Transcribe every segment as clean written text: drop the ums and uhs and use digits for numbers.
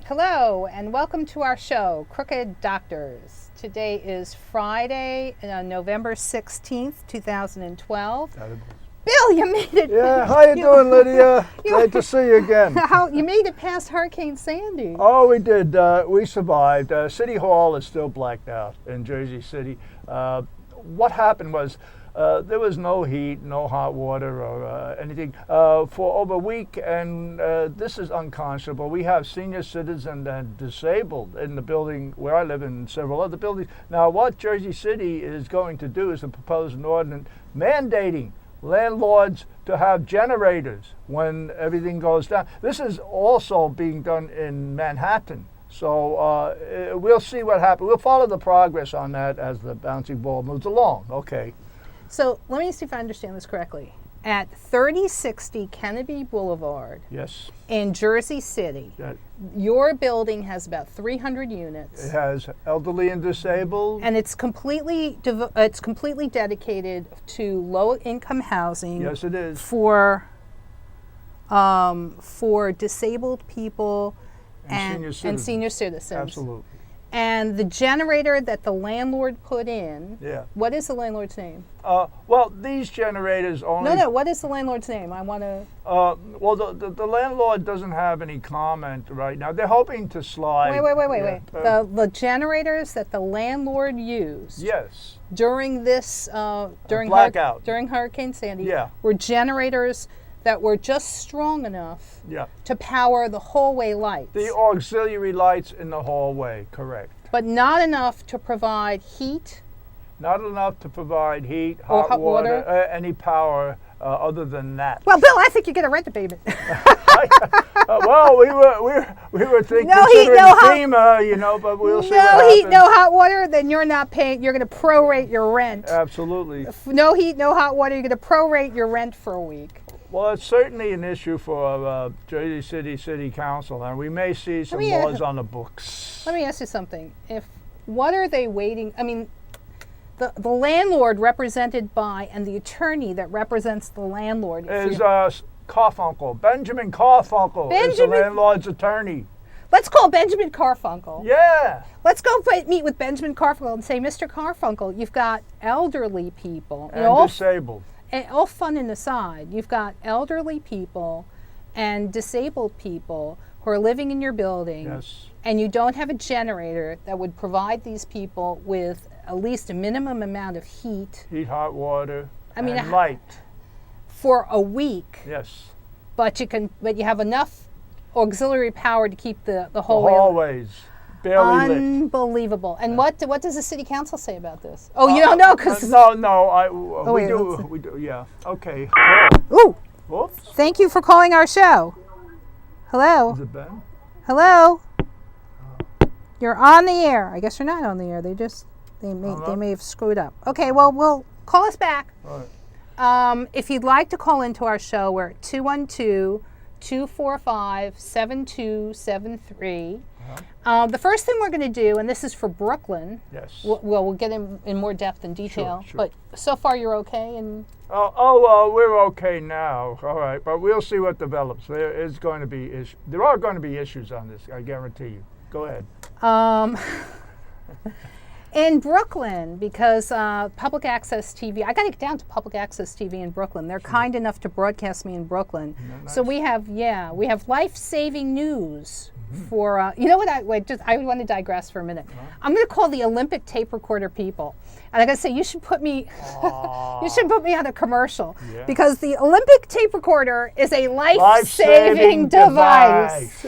Hello and welcome to our show, Crooked Doctors. Today is Friday, November 16th, 2012. Bill, you made it. Yeah, how you doing, Lydia? Glad to see you again. You made it past Hurricane Sandy. Oh, we did. We survived. City Hall is still blacked out in Jersey City. What happened was there was no heat, no hot water or anything for over a week, and this is unconscionable. We have senior citizens and disabled in the building where I live and several other buildings. Now, what Jersey City is going to do is to propose an ordinance mandating landlords to have generators when everything goes down. This is also being done in Manhattan. So we'll see what happens. We'll follow the progress on that as the bouncing ball moves along. Okay. So let me see if I understand this correctly. At 3060 Kennedy Boulevard, Yes. in Jersey City, your building has about 300 units. It has elderly and disabled. And it's completely dedicated to low-income housing. Yes, it is. For disabled people and senior citizens. Absolutely. And the generator that the landlord put in. Yeah. What is the landlord's name? Well, these generators only. No. What is the landlord's name? I want to. Well, the landlord doesn't have any comment right now. They're hoping to slide. Wait. The generators that the landlord used. Yes. During this blackout. During Hurricane Sandy. Yeah. Were generators that were just strong enough. Yeah. To power the hallway lights. The auxiliary lights in the hallway, correct. But not enough to provide heat. Not enough to provide heat, or hot water, any power other than that. Well, Bill, I think you get a rent abatement. Well, we were thinking no heat, no FEMA, but we'll see what happens. No heat, no hot water, then you're not paying. You're going to prorate your rent. Absolutely. No heat, no hot water. You're going to prorate your rent for a week. Well, it's certainly an issue for Jersey City Council, and we may see some laws on the books. Let me ask you something. What are they waiting? I mean, the landlord represented by, and the attorney that represents the landlord is Carfunkel. Benjamin Carfunkel is the landlord's attorney. Let's call Benjamin Carfunkel. Yeah. Let's go meet with Benjamin Carfunkel and say, Mr. Carfunkel, you've got elderly people. And disabled. And all fun and aside, you've got elderly people and disabled people who are living in your building. Yes. And you don't have a generator that would provide these people with at least a minimum amount of heat. Heat, hot water, and light. For a week. Yes. But you have enough auxiliary power to keep the hallways barely lit. Unbelievable. And what does the city council say about this? Oh, you don't know because we do. Yeah. Okay. Ooh. Whoops. Thank you for calling our show. Hello. Is it Ben? Hello. You're on the air. I guess you're not on the air. They may have screwed up. Okay. Well, we'll call us back. All right. If you'd like to call into our show, we're at 212-245-7273. The first thing we're going to do, and this is for Brooklyn. Yes. We'll get in more depth and detail. Sure. But so far you're okay. And we're okay now. All right, but we'll see what develops. There are going to be issues on this. I guarantee you. Go ahead. In Brooklyn, because Public Access TV, I got to get down to Public Access TV in Brooklyn. They're kind enough to broadcast me in Brooklyn. Nice? So we have life-saving news for, you know what, I want to digress for a minute. I'm going to call the Olympic tape recorder people. And I got to say, you should put me on a commercial. Yeah. Because the Olympic tape recorder is a life-saving device.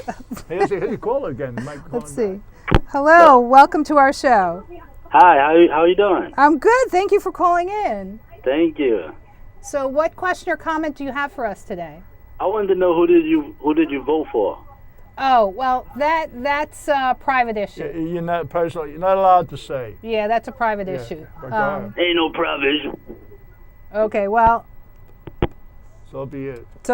Here's a caller again. Let's see. Hello, welcome to our show. Hi, how are you doing? I'm good. Thank you for calling in. Thank you. So, what question or comment do you have for us today? I wanted to know who did you vote for? Oh, well, that's a private issue. You're not allowed to say. Yeah, that's a private issue. Ain't no private issue. Okay, well. So be it. It's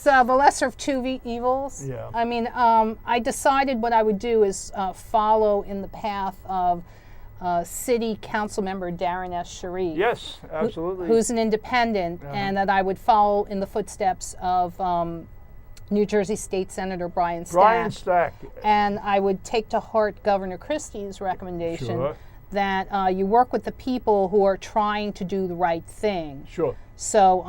the lesser of two evils. Yeah. I mean, I decided what I would do is follow in the path of City Council Member Darren S. Sharif. Yes, absolutely. Who's an independent, and that I would follow in the footsteps of New Jersey State Senator Brian Stack. Brian Stack. And I would take to heart Governor Christie's recommendation Sure. that you work with the people who are trying to do the right thing. Sure. So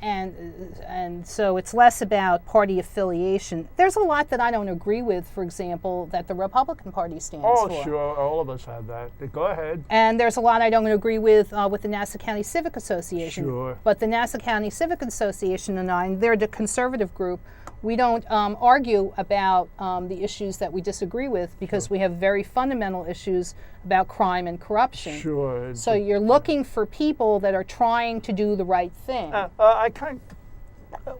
and so it's less about party affiliation. There's a lot that I don't agree with, for example, that the Republican Party stands for. Oh, sure. All of us have that. Go ahead. And there's a lot I don't agree with the Nassau County Civic Association. Sure. But the Nassau County Civic Association and I, they're the conservative group. We don't argue about the issues that we disagree with because we have very fundamental issues about crime and corruption. Sure. So you're looking for people that are trying to do the right thing.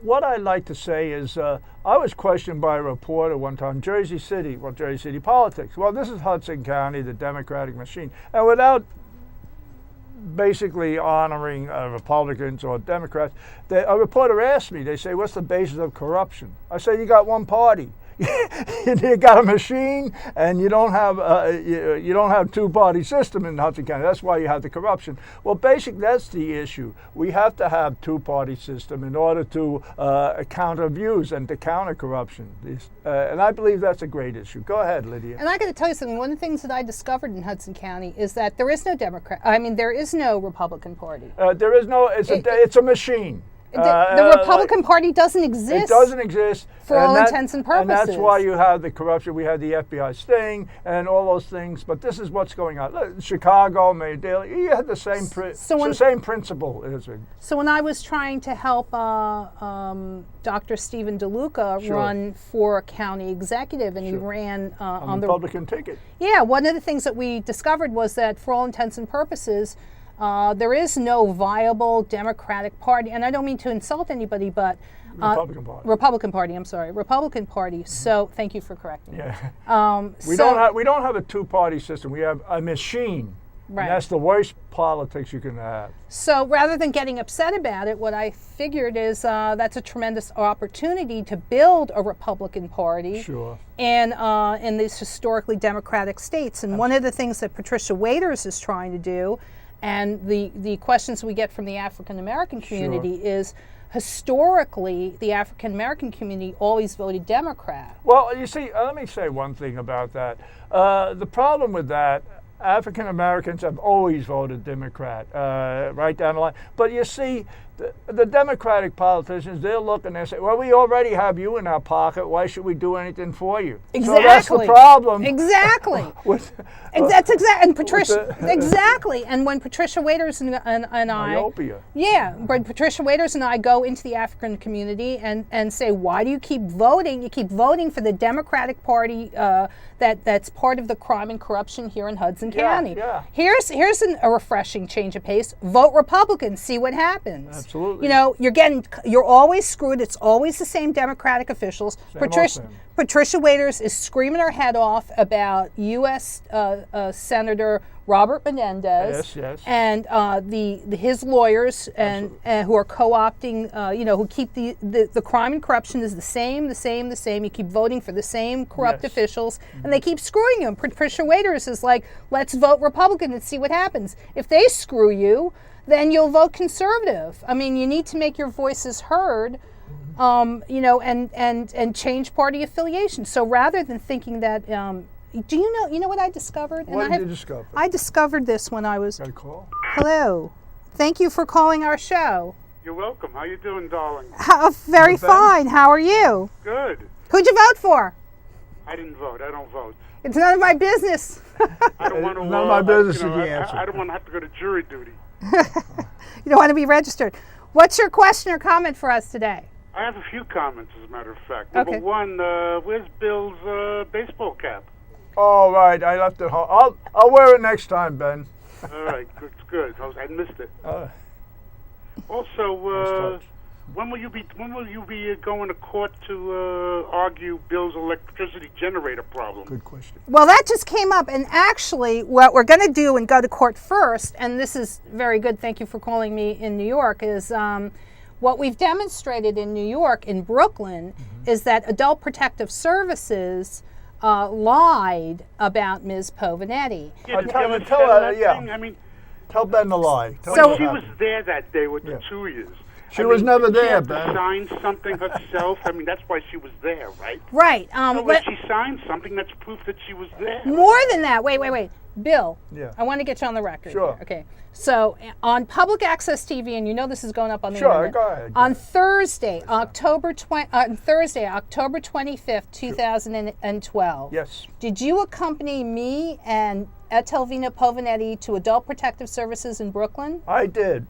What I'd like to say is, I was questioned by a reporter one time, Jersey City politics. Well, this is Hudson County, the Democratic machine. And without basically honoring Republicans or Democrats, a reporter asked me, they say, what's the basis of corruption? I said, you got one party. You got a machine, and you don't have two-party system in Hudson County. That's why you have the corruption. Well, basically, that's the issue. We have to have two-party system in order to counter views and to counter corruption. And I believe that's a great issue. Go ahead, Lydia. And I got to tell you something. One of the things that I discovered in Hudson County is that there is no there is no Republican Party. There is no. It's a machine. The Republican Party doesn't exist. It doesn't exist. For all intents and purposes. And that's why you have the corruption. We had the FBI sting and all those things. But this is what's going on. Look, Chicago, Mayor Daley, you had the same same principle. So when I was trying to help Dr. Stephen DeLuca run for a county executive, and he ran on the Republican ticket. Yeah, one of the things that we discovered was that for all intents and purposes, there is no viable Democratic Party, and I don't mean to insult anybody, but Republican Party. I'm sorry, Republican Party. Mm-hmm. So thank you for correcting me. Yeah. We don't have a two-party system. We have a machine. Right. And that's the worst politics you can have. So rather than getting upset about it, what I figured is that's a tremendous opportunity to build a Republican Party. Sure. In these historically Democratic states. And one of the things that Patricia Waiters is trying to do, and the questions we get from the African American community is, historically, the African American community always voted Democrat. Well, you see, let me say one thing about that. The problem with that, African Americans have always voted Democrat, right down the line. But you see, the Democratic politicians, they're looking and say, well, we already have you in our pocket. Why should we do anything for you? Exactly. So that's the problem. Exactly. That's exactly. And Patricia, exactly. And when Patricia Waiters and I, myopia. Yeah, when Patricia Waiters and I go into the African community and say, why do you keep voting? You keep voting for the Democratic Party that's part of the crime and corruption here in Hudson County. Yeah. Here's a refreshing change of pace. Vote Republican. See what happens. Absolutely. You know, you're always screwed. It's always the same Democratic officials. Patricia Waiters is screaming her head off about U.S. Senator Robert Menendez and his lawyers and who are co-opting, who keep the crime and corruption is the same. You keep voting for the same corrupt officials, and they keep screwing you. And Patricia Waiters is like, let's vote Republican and see what happens. If they screw you, then you'll vote conservative. I mean, you need to make your voices heard, and change party affiliation. So rather than thinking that, do you know what I discovered? What did you discover? I discovered this when I was. Got a call? Hello. Thank you for calling our show. You're welcome. How you doing, darling? Very fine. How are you? Good. Who'd you vote for? I didn't vote. I don't vote. It's none of my business. I don't want to. None of my business is the answer. I don't want to have to go to jury duty. You don't want to be registered. What's your question or comment for us today? I have a few comments, as a matter of fact. Okay. Number one, where's Bill's baseball cap? Oh, right. I left it home. I'll wear it next time, Ben. All right. Good. I missed it. Also, when will you be going to court to argue Bill's electricity generator problem? Good question. Well, that just came up, and actually, what we're going to do and go to court first, and this is very good. Thank you for calling me in New York. Is what we've demonstrated in New York, in Brooklyn, is that Adult Protective Services lied about Ms. Povinetti. I mean, tell Ben the lie. She was there that day with the 2 years. She was never did she there, have to Ben. sign something herself? I mean, that's why she was there, right? Right. So But if she signed something, that's proof that she was there. more than that, wait. Bill, Yeah. I want to get you on the record. Sure. Here. Okay. So on public access TV, and you know this is going up on the Sure, internet. go ahead. On Thursday, October 25th, 2012. Yes. Did you accompany me and Etelvina Povinetti to Adult Protective Services in Brooklyn? I did.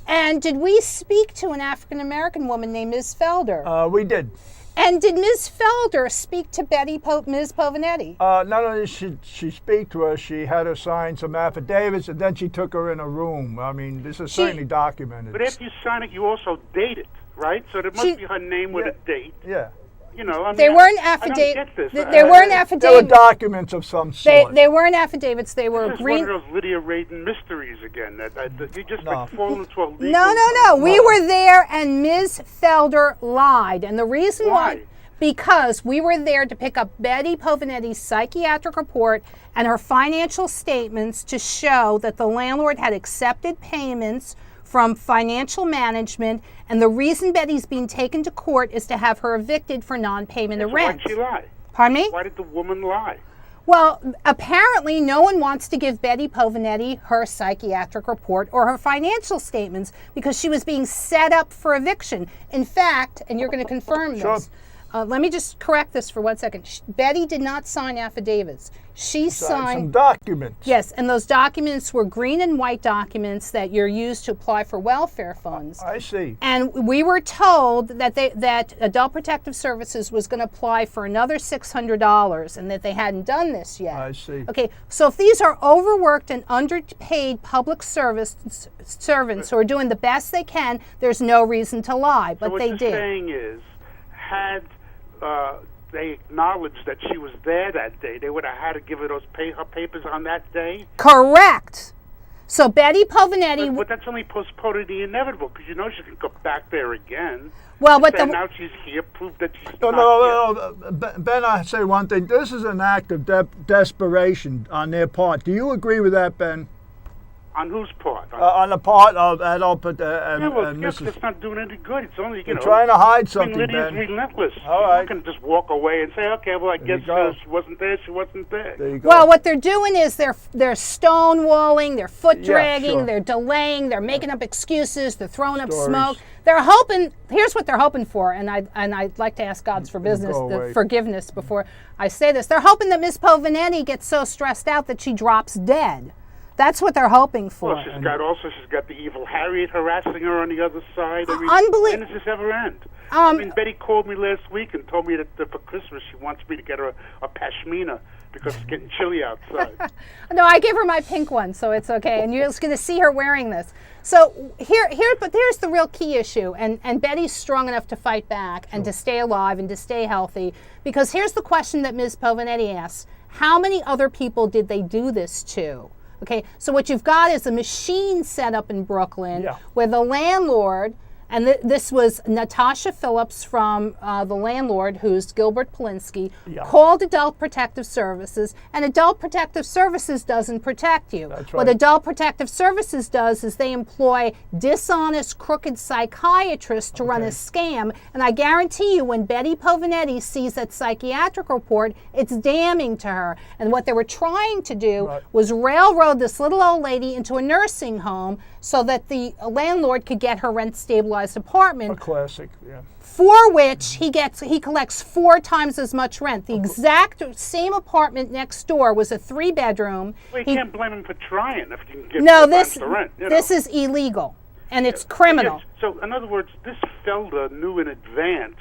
And did we speak to an African American woman named Ms. Felder? We did. And did Ms. Felder speak to Ms. Povinetti? Not only did she speak to her, she had her sign some affidavits, and then she took her in a room. I mean, this is certainly documented. But after you sign it, you also date it, right? So there must be her name with a date. Yeah. You know, I mean, They weren't I don't affidavits. get this. There weren't There were affidavits. documents of some sort. They weren't affidavits. They were This is green. one of those Lydia Radin mysteries again. That you just like fall into a legal... No. We were there, and Ms. Felder lied. And the reason why? Because we were there to pick up Betty Povinetti's psychiatric report and her financial statements to show that the landlord had accepted payments from financial management, and the reason Betty's being taken to court is to have her evicted for non-payment of rent. Why did she lie? Pardon me? Why did the woman lie? Well, apparently no one wants to give Betty Povinetti her psychiatric report or her financial statements because she was being set up for eviction. In fact, and you're going to confirm this, let me just correct this for 1 second. Betty did not sign affidavits. She signed some documents. Yes, and those documents were green and white documents that you're used to apply for welfare funds. I see. And we were told that that Adult Protective Services was going to apply for another $600 and that they hadn't done this yet. I see. Okay, so if these are overworked and underpaid public servants who are doing the best they can, there's no reason to lie, but so they what did. you're saying is, had they acknowledged that she was there that day, they would have had to give her her papers on that day? Correct. So Betty Povinetti... But that's only postponing the inevitable, because you know she can go back there again. Well, but now she's here, prove that she's No. Ben, I say one thing. This is an act of desperation on their part. Do you agree with that, Ben? On whose part? On the part of Adult and yes, Mrs. it's not doing any good. It's only, You're trying to hide I something, mean, Lydia's Ben. relentless. All You're right. not going to just walk away and say, okay, well, I guess she wasn't there, she wasn't there. There you go. Well, what they're doing is they're stonewalling, they're foot dragging, sure. they're delaying, they're making up excuses, they're throwing up Stories. smoke. They're hoping. Here's what they're hoping for, and I'd like to ask God's forgiveness before I say this. They're hoping that Miss Povinetti gets so stressed out that she drops dead. That's what they're hoping for. Well, she's got the evil Harriet harassing her on the other side. I mean, Unbelievable. when does this ever end? I mean, Betty called me last week and told me that for Christmas she wants me to get her a pashmina because it's getting chilly outside. No, I gave her my pink one, so it's okay. And you're just going to see her wearing this. So but here's the real key issue. And Betty's strong enough to fight back and to stay alive and to stay healthy. Because here's the question that Ms. Povinetti asks. How many other people did they do this to? Okay, so what you've got is a machine set up in Brooklyn where the landlord, and this was Natasha Phillips from the landlord, who's Gilbert Polinsky, called Adult Protective Services, and Adult Protective Services doesn't protect you. That's right. What Adult Protective Services does is they employ dishonest, crooked psychiatrists to run a scam, and I guarantee you when Betty Povinetti sees that psychiatric report, it's damning to her. And what they were trying to do was railroad this little old lady into a nursing home so that the landlord could get her rent-stabilized apartment. A classic, yeah. For which he collects 4 times as much rent. The exact same apartment next door was a 3-bedroom. Well, you can't blame him for trying if you can get the rent. This is illegal, and it's criminal. So, in other words, this Felder knew in advance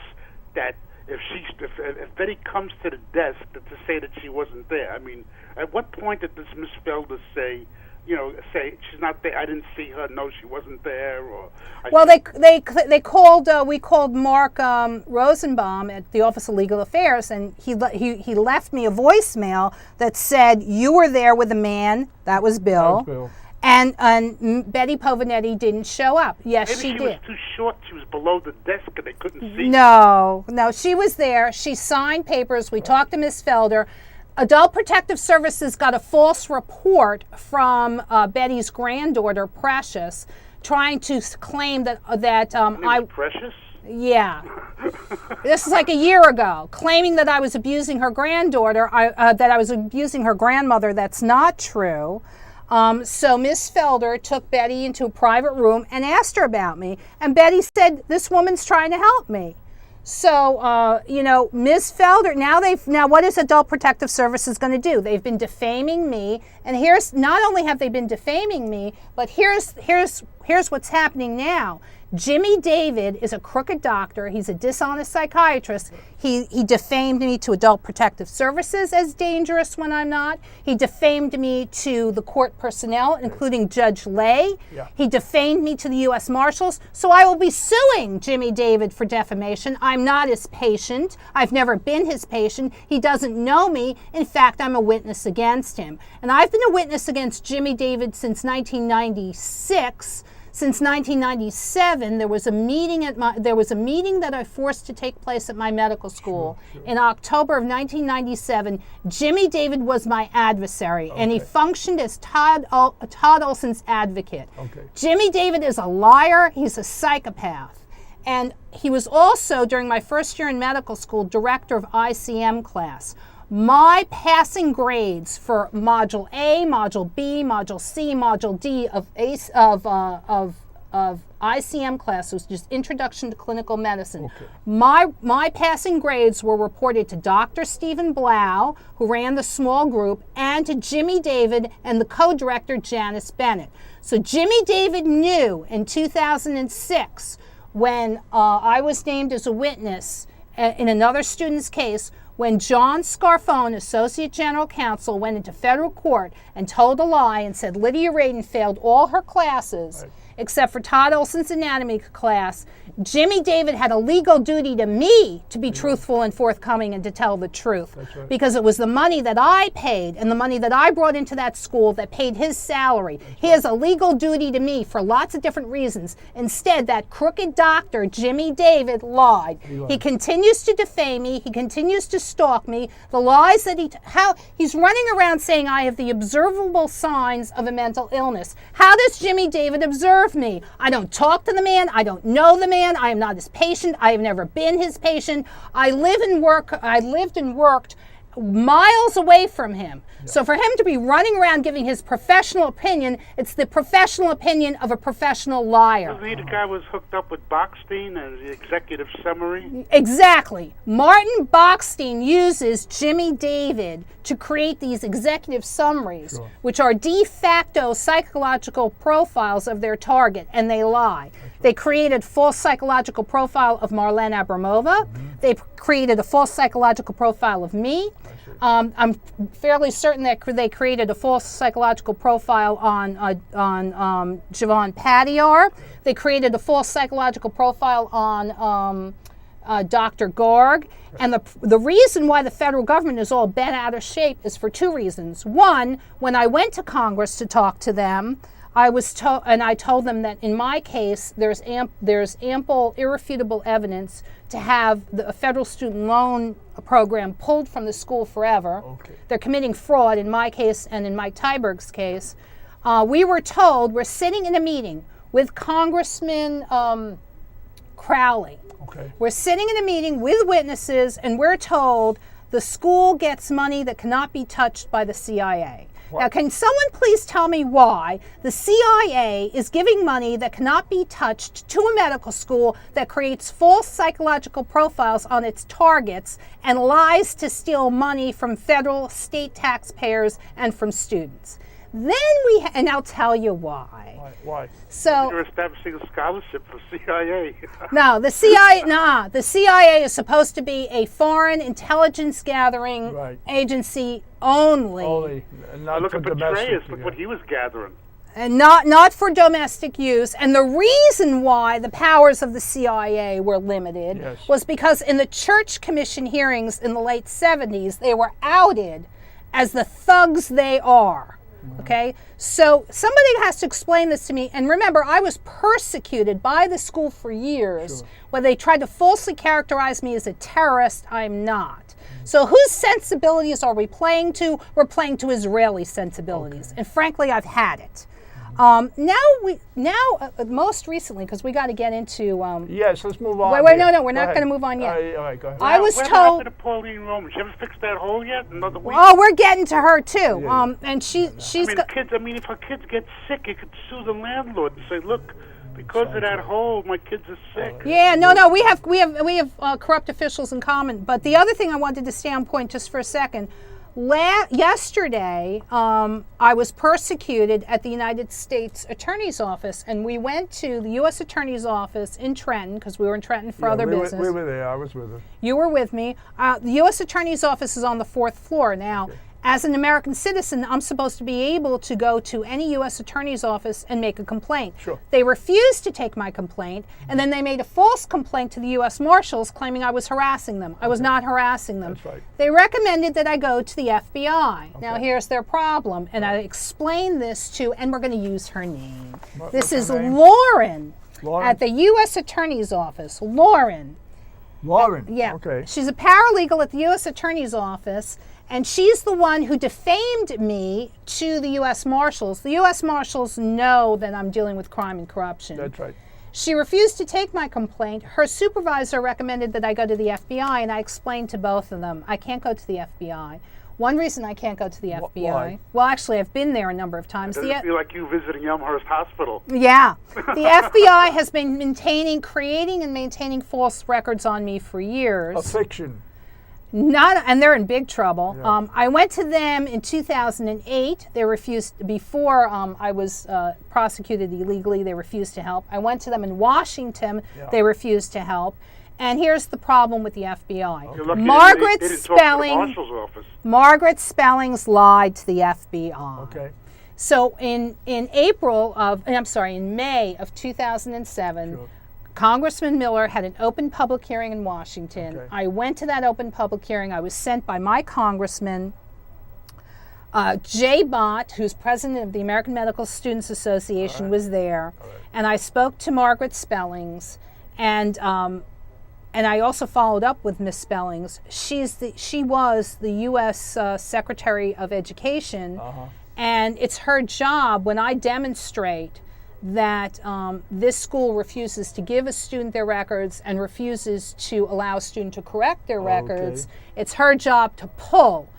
that if Betty comes to the desk to say that she wasn't there, I mean, at what point did this Miss Felder say she's not there? I didn't see her. No, she wasn't there. Or they called. We called Mark Rosenbaum at the Office of Legal Affairs, and he left me a voicemail that said you were there with a man. That was Bill. And Betty Povinetti didn't show up. Yes, maybe she did. She was too short. She was below the desk and they couldn't see. No, she was there. She signed papers. We talked to Miss Felder. Adult Protective Services got a false report from Betty's granddaughter, Precious, trying to claim that Precious? Yeah. This is like a year ago, claiming that I was abusing her granddaughter, that I was abusing her grandmother. That's not true. So Miss Felder took Betty into a private room and asked her about me. And Betty said, this woman's trying to help me. So, Ms. Felder, now what is Adult Protective Services going to do? They've been defaming me, and not only have they been defaming me, but here's what's happening now. Jimmy David is a crooked doctor. He's a dishonest psychiatrist. He defamed me to Adult Protective Services as dangerous when I'm not. He defamed me to the court personnel, including Judge Lay. Yeah. He defamed me to the U.S. Marshals. So I will be suing Jimmy David for defamation. I'm not his patient. I've never been his patient. He doesn't know me. In fact, I'm a witness against him. And I've been a witness against Jimmy David since 1996. Since 1997, there was a meeting that I forced to take place at my medical school. Sure. In October of 1997. Jimmy David was my adversary, and he functioned as Todd Olson's advocate. Okay. Jimmy David is a liar. He's a psychopath. And he was also, during my first year in medical school, director of ICM class. My passing grades for Module A, Module B, Module C, Module D of ICM class was just Introduction to Clinical Medicine. Okay. My passing grades were reported to Dr. Stephen Blau, who ran the small group, and to Jimmy David and the co-director Janice Bennett. So Jimmy David knew in 2006 when I was named as a witness in another student's case, when John Scarfone, Associate General Counsel, went into federal court and told a lie and said Lydia Radin failed all her classes except for Todd Olson's anatomy class, Jimmy David had a legal duty to me to be truthful and forthcoming and to tell the truth. That's right. Because it was the money that I paid and the money that I brought into that school that paid his salary. He has a legal duty to me for lots of different reasons. Instead, that crooked doctor, Jimmy David, lied. He continues to defame me. He continues to stalk me. The lies that he's running around saying I have the observable signs of a mental illness. How does Jimmy David observe me? I don't talk to the man. I don't know the man. I am not his patient. I have never been his patient. I lived and worked miles away from him. Yeah. So for him to be running around giving his professional opinion, it's the professional opinion of a professional liar. Wasn't he the guy who was hooked up with Bachstein and the executive summary? Exactly. Martin Bachstein uses Jimmy David to create these executive summaries, which are de facto psychological profiles of their target, and they lie. They created false psychological profile of Marlene Abramova. They created a false psychological profile of me. I'm fairly certain that they created a false psychological profile on Javon Padillard. They created a false psychological profile on Dr. Garg. And the reason why the federal government is all bent out of shape is for two reasons. One, when I went to Congress to talk to them, I told them that in my case, there's ample, irrefutable evidence to have a federal student loan program pulled from the school forever. Okay. They're committing fraud in my case and in Mike Tyberg's case. We were told, we're sitting in a meeting with Congressman Crowley. Okay. We're sitting in a meeting with witnesses, and we're told the school gets money that cannot be touched by the CIA. What? Now, can someone please tell me why the CIA is giving money that cannot be touched to a medical school that creates false psychological profiles on its targets and lies to steal money from federal, state taxpayers and from students? Then and I'll tell you why. Why? So you're establishing a scholarship for CIA. No, the CIA is supposed to be a foreign intelligence gathering agency only. Not look for at domestic. Petraeus, look what he was gathering. And not for domestic use. And the reason why the powers of the CIA were limited was because in the Church Commission hearings in the late 70s, they were outed as the thugs they are. Okay, so somebody has to explain this to me. And remember, I was persecuted by the school for years where they tried to falsely characterize me as a terrorist. I'm not. So whose sensibilities are we playing to? We're playing to Israeli sensibilities. And frankly, I've had it. Most recently, because we got to get into. Yes, let's move on. Wait, here. no, we're Go not ahead. going to move on yet. All right, go ahead. I was What told. happened to Pauline Roman? She ever fixed that hole yet? Another week? Oh, we're getting to her too. Yeah. And she's got. If her kids get sick, you could sue the landlord and say, look, because of that hole, my kids are sick. Yeah, no, we have corrupt officials in common. But the other thing I wanted to stay on point just for a second. Yesterday, I was persecuted at the United States Attorney's Office, and we went to the U.S. Attorney's Office in Trenton because we were in Trenton for other business. We were there. I was with her. You were with me. The U.S. Attorney's Office is on the 4th floor. Now, as an American citizen, I'm supposed to be able to go to any U.S. Attorney's Office and make a complaint. Sure. They refused to take my complaint, and then they made a false complaint to the U.S. Marshals claiming I was harassing them. I was not harassing them. That's right. They recommended that I go to the FBI. Now, here's their problem, and I explained this to, and we're going to use her name. This is her name? Lauren Lauren? at the U.S. Attorney's Office. Lauren. Yeah. Okay. She's a paralegal at the U.S. Attorney's Office, and she's the one who defamed me to the U.S. Marshals. The U.S. Marshals know that I'm dealing with crime and corruption. That's right. She refused to take my complaint. Her supervisor recommended that I go to the FBI, and I explained to both of them, I can't go to the FBI. One reason I can't go to the FBI. Why? Well, actually, I've been there a number of times. Doesn't feel like you visiting Elmhurst Hospital. Yeah. The FBI has been creating and maintaining false records on me for years. A fiction. And they're in big trouble. Yeah. I went to them in 2008. They refused, before I was prosecuted illegally, they refused to help. I went to them in Washington. Yeah. They refused to help. And here's the problem with the FBI. You're lucky Margaret they didn't talk to the Spelling, Marshal's office. Margaret Spellings lied to the FBI. Okay. So in May of 2007, Sure. Congressman Miller had an open public hearing in Washington. Okay. I went to that open public hearing. I was sent by my congressman, Jay Bott, who's president of the American Medical Students Association, was there. And I spoke to Margaret Spellings, and I also followed up with Miss Spellings. She was the U.S. Secretary of Education, and it's her job when I demonstrate that this school refuses to give a student their records and refuses to allow a student to correct their records. It's her job to pull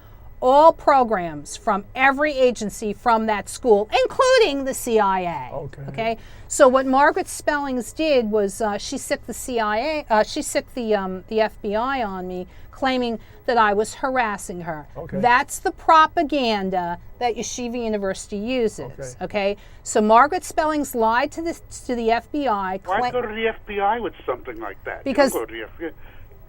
all programs from every agency from that school, including the CIA. Okay. So what Margaret Spellings did was she sicked the CIA. She sicked the FBI on me, claiming that I was harassing her. That's the propaganda that Yeshiva University uses. Okay. So Margaret Spellings lied to the FBI. Why go to the FBI with something like that? Because you don't go to the FBI.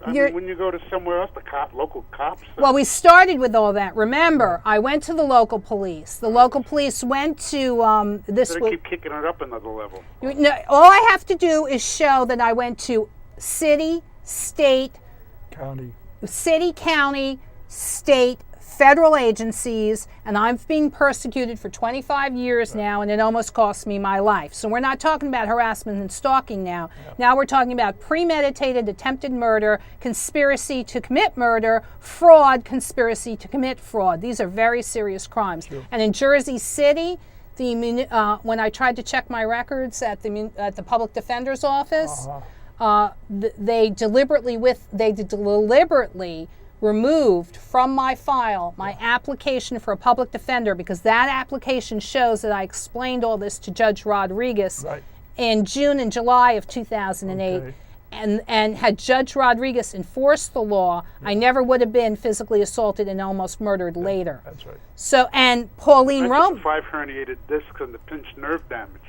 I mean, when you go to somewhere else, local cops. Well, we started with all that. Remember, I went to the local police. The local police went to this. So they keep kicking it up another level. All I have to do is show that I went to city, county, state, federal agencies, and I'm being persecuted for 25 years now, and it almost cost me my life. So we're not talking about harassment and stalking now. Now we're talking about premeditated attempted murder, conspiracy to commit murder, fraud, conspiracy to commit fraud. These are very serious crimes. And in Jersey City, when I tried to check my records at the public defender's office, they deliberately removed from my file my application for a public defender, because that application shows that I explained all this to Judge Rodriguez in June and July of 2008. And had Judge Rodriguez enforced the law, I never would have been physically assaulted and almost murdered later. That's right. So, and Pauline Roman. 5 herniated discs and the pinched nerve damage.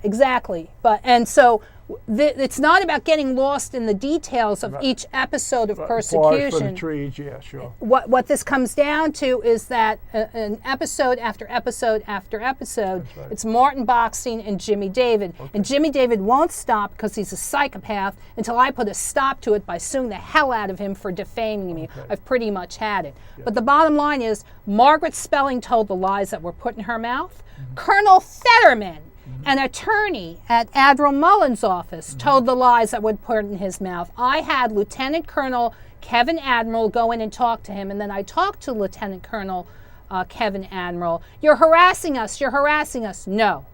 Exactly. So it's not about getting lost in the details of each episode of persecution. For the trees, yeah, sure. What this comes down to is that an episode after episode after episode, it's Martin Boxing and Jimmy David. And Jimmy David won't stop because he's a psychopath until I put a stop to it by suing the hell out of him for defaming me. I've pretty much had it. But the bottom line is, Margaret Spelling told the lies that were put in her mouth. Colonel Fetterman, an attorney at Admiral Mullen's office, told the lies that were put in his mouth. I had Lieutenant Colonel Kevin Admiral go in and talk to him, and then I talked to Lieutenant Colonel Kevin Admiral, you're harassing us, you're harassing us. No,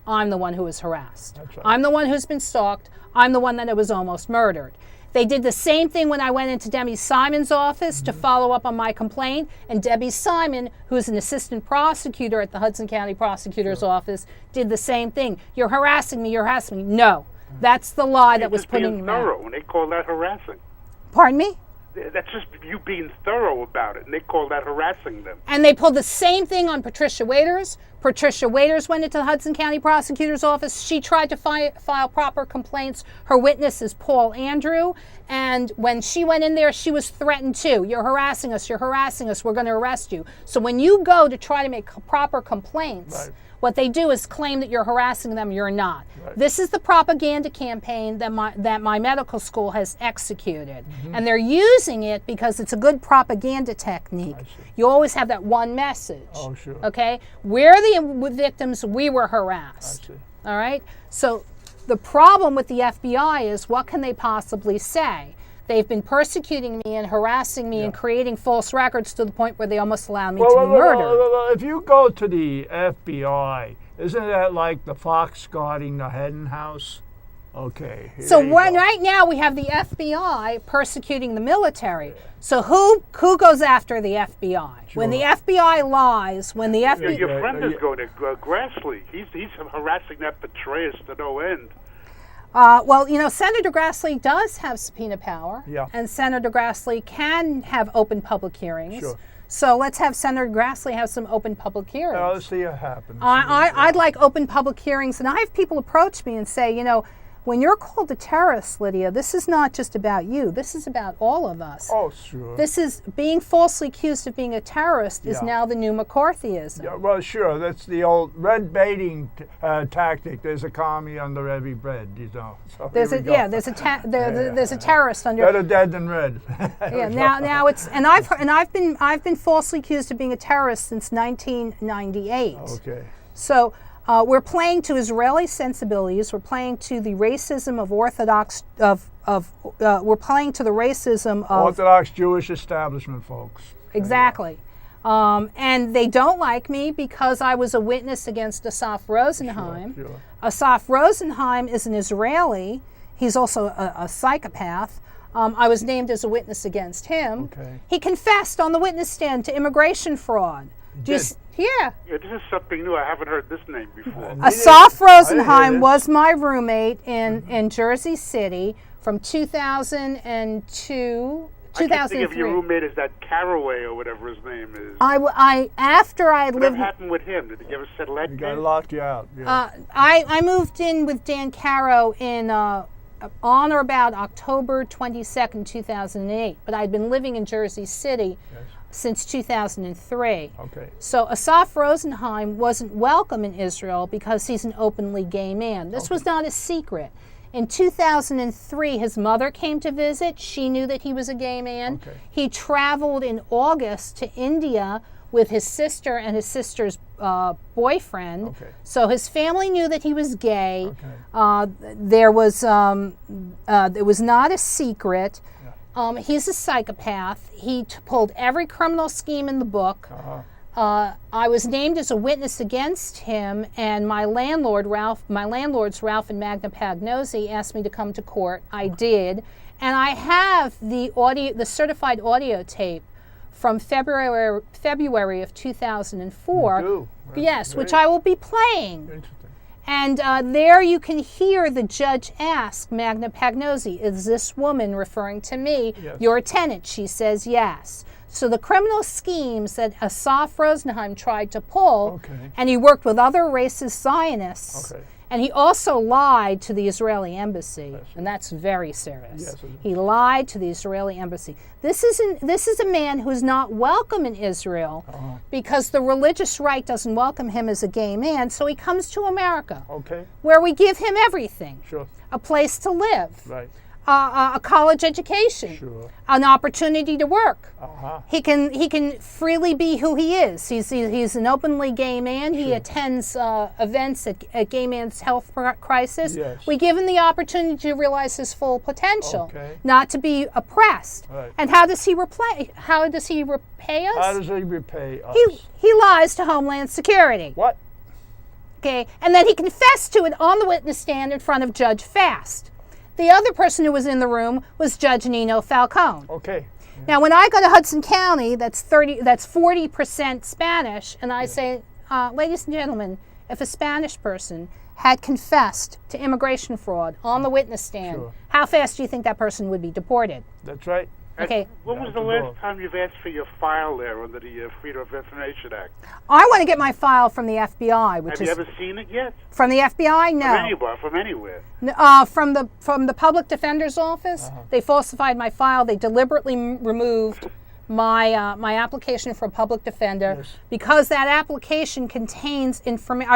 I'm the one who was harassed. That's right. I'm the one who's been stalked. I'm the one that was almost murdered. They did the same thing when I went into Debbie Simon's office to follow up on my complaint. And Debbie Simon, who's an assistant prosecutor at the Hudson County Prosecutor's Office, did the same thing. You're harassing me, you're harassing me. No, that's the lie that was putting being me out. thorough, and they call that harassing. Pardon me? That's just you being thorough about it, and they call that harassing them. And they pulled the same thing on Patricia Waiters. Patricia Waiters went into the Hudson County Prosecutor's Office. She tried to file proper complaints. Her witness is Paul Andrew. And when she went in there, she was threatened too. You're harassing us, we're going to arrest you. So when you go to try to make proper complaints, what they do is claim that you're harassing them. You're not. Right. This is the propaganda campaign that my medical school has executed. And they're using it because it's a good propaganda technique. You always have that one message. Oh, sure. Okay? We're the victims. We were harassed. I see. All right? So the problem with the FBI is, what can they possibly say? They've been persecuting me and harassing me and creating false records to the point where they almost allowed me to be murdered. Well, if you go to the FBI, isn't that like the fox guarding the hen house? Okay. So right now we have the FBI persecuting the military. So who goes after the FBI? Sure. When the FBI lies, when the FBI... Your friend is going to Grassley. He's harassing that Petraeus to no end. Well, Senator Grassley does have subpoena power, Yeah. and Senator Grassley can have open public hearings. Sure. So let's have Senator Grassley have some open public hearings. Let's see what happens. I'd like open public hearings, and I have people approach me and say, when you're called a terrorist, Lydia, this is not just about you. This is about all of us. Oh, sure. This is being falsely accused of being a terrorist is Yeah. now the new McCarthyism. Yeah, well, sure. That's the old red baiting tactic. There's a commie under every bread, So There's here a we go. there's a terrorist under. Better dead than red. Yeah, now it's and I've been falsely accused of being a terrorist since 1998. Okay. So we're playing to Israeli sensibilities. We're playing to the racism of Orthodox we're playing to the racism of Orthodox Jewish establishment, folks. exactly. And they don't like me because I was a witness against Asaf Rosenheim. Sure. Asaf Rosenheim is an Israeli. He's also a psychopath. I was named as a witness against him. Okay. He confessed on the witness stand to immigration fraud. did? Yeah. Yeah, this is something new. I haven't heard this name before. Asaf I Rosenheim didn't. was my roommate in Jersey City from 2002, I can't think of your 2003. roommate as that Caraway or whatever his name is. After I had Whatever lived, happened with him? Did he ever settle that You got case? locked you out. Yeah. I moved in with Dan Caro in on or about October 22nd, 2008. But I'd been living in Jersey City since 2003. Okay. So Asaf Rosenheim wasn't welcome in Israel because he's an openly gay man. This was not a secret. In 2003, his mother came to visit. She knew that he was a gay man. Okay. He traveled in August to India with his sister and his sister's boyfriend. Okay. So his family knew that he was gay. Okay. There was it was not a secret. He's a psychopath. He pulled every criminal scheme in the book. I was named as a witness against him, and my landlords Ralph and Magna Pagnosi asked me to come to court. I did, and I have the certified audio tape from February of 2004. You do? Yes, Great. which I will be playing. Interesting. And there you can hear the judge ask Magna Pagnosi, is this woman, referring to me, Yes. your tenant? She says yes. So the criminal schemes that Asaf Rosenheim tried to pull, Okay. and he worked with other racist Zionists, Okay. and he also lied to the Israeli embassy, and that's very serious. Yes, it is. He lied to the Israeli embassy. This is a man who's not welcome in Israel because the religious right doesn't welcome him as a gay man, so he comes to America, Okay. where we give him everything, Sure. a place to live, Right. a college education, Sure. an opportunity to work. Uh-huh. He can freely be who he is. He's an openly gay man. He attends events at Gay Men's Health Crisis. Yes. We give him the opportunity to realize his full potential, Okay. not to be oppressed. Right. And how does he repay us? How does he repay us? He lies to Homeland Security. What? Okay, and then he confessed to it on the witness stand in front of Judge Fast. The other person who was in the room was Judge Nino Falcone. Okay. Now, when I go to Hudson County, that's 40% Spanish, and I say, ladies and gentlemen, if a Spanish person had confessed to immigration fraud on the witness stand, Sure. how fast do you think that person would be deported? That's right. Okay, When was the last time you've asked for your file there under the Freedom of Information Act? I want to get my file from the FBI, which Have is you ever seen it yet? from the FBI. No, From anywhere. from the Public Defender's Office. They falsified my file. They deliberately removed my my application for a public defender Yes. because that application contains information.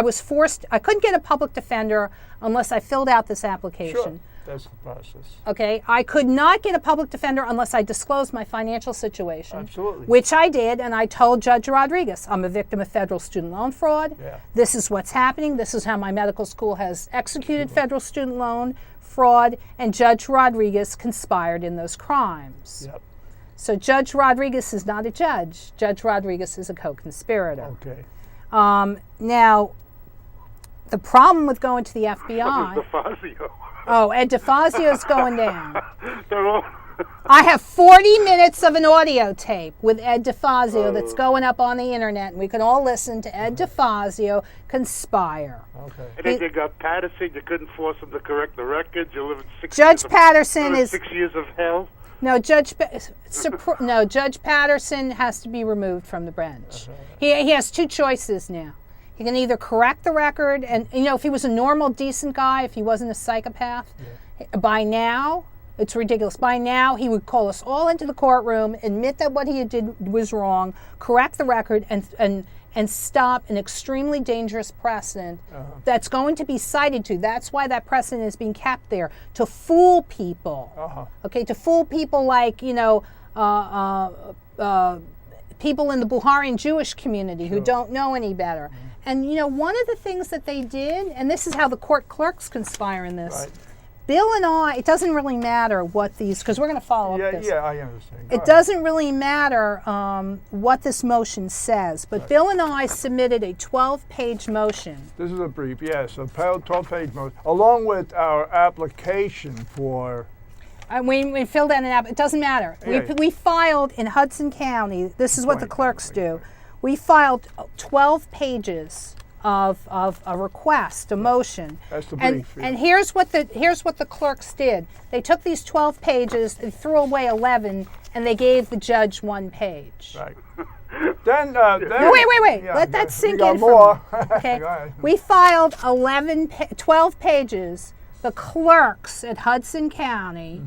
I couldn't get a public defender unless I filled out this application. Sure. That's the process. Okay, I could not get a public defender unless I disclosed my financial situation. Absolutely. Which I did, and I told Judge Rodriguez, I'm a victim of federal student loan fraud. Yeah. This is what's happening. This is how my medical school has executed federal student loan fraud, and Judge Rodriguez conspired in those crimes. Yep. So Judge Rodriguez is not a judge. Judge Rodriguez is a co-conspirator. Okay. Now, the problem with going to the FBI... DeFazio. Oh, Ed DeFazio's going down. They're all... I have 40 minutes of an audio tape with Ed DeFazio that's going up on the internet, and we can all listen to Ed DeFazio conspire. Okay. And then you got Patterson. You couldn't force him to correct the records. You live in 6 Judge years of, Patterson is 6 years of hell. no Judge Patterson has to be removed from the bench. He has two choices now. He can either correct the record, and if he was a normal, decent guy, if he wasn't a psychopath, by now. It's ridiculous. By now, he would call us all into the courtroom, admit that what he did was wrong, correct the record, and stop an extremely dangerous precedent that's going to be cited to. That's why that precedent is being kept there, to fool people. Okay, to fool people like, people in the Buharian Jewish community who don't know any better. And, one of the things that they did, and this is how the court clerks conspire in this, Right. Bill and I, it doesn't really matter what these, because we're going to follow up this. Yeah, I understand. It doesn't really matter what this motion says, but Bill and I submitted a 12-page motion. This is a brief, yes, a 12-page motion, along with our application for... We filled out an app. It doesn't matter. Yeah. We filed in Hudson County. This is what the Point. clerks do. We filed 12 pages of a request, a motion. That's the And, brief, yeah. and here's what the clerks did. They took these 12 pages, they threw away 11, and they gave the judge 1 page. Right. Then, No, wait. yeah, Let that we sink got in more. for me. Okay. Go ahead. We filed 12 pages. The clerks at Hudson County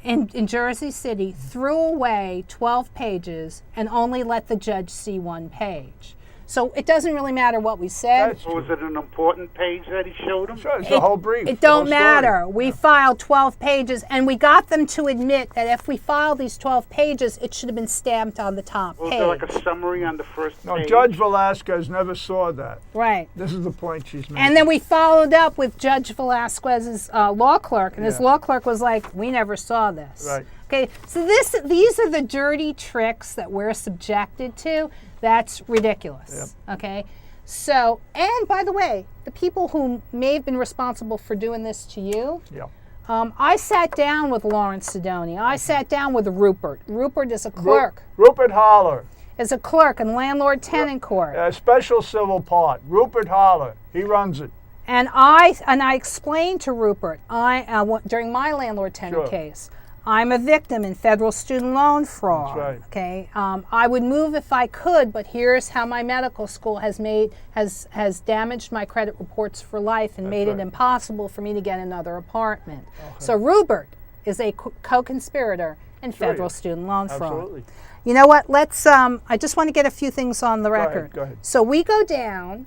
in Jersey City threw away 12 pages and only let the judge see 1 page. So it doesn't really matter what we said. That's Was it an important page that he showed him? Sure, it's the whole brief. It the whole don't story. matter. We filed 12 pages, and we got them to admit that if we filed these 12 pages, it should have been stamped on the top Was page. there like a summary on the first No, page? Judge Velasquez never saw that. Right. This is the point she's making. And then we followed up with Judge Velasquez's law clerk, and his Yeah. law clerk was like, "We never saw this." Right. Okay, so these are the dirty tricks that we're subjected to. That's ridiculous. Okay, so, and by the way, the people who may have been responsible for doing this to you, Yeah. I sat down with Lawrence Sidoni. I sat down with Rupert. Rupert is a clerk. Rupert Holler, Is a clerk in landlord-tenant court. a special civil part. Rupert Holler, he runs it. And I explained to Rupert, during my landlord-tenant Sure. case, I'm a victim in federal student loan fraud. That's right. Okay, I would move if I could, but here's how my medical school has damaged my credit reports for life and made it right. impossible for me to get another apartment. So Rupert is a co-conspirator in federal he is. student loan fraud. Absolutely. You know what? Let's. I just want to get a few things on the record. Go ahead. So we go down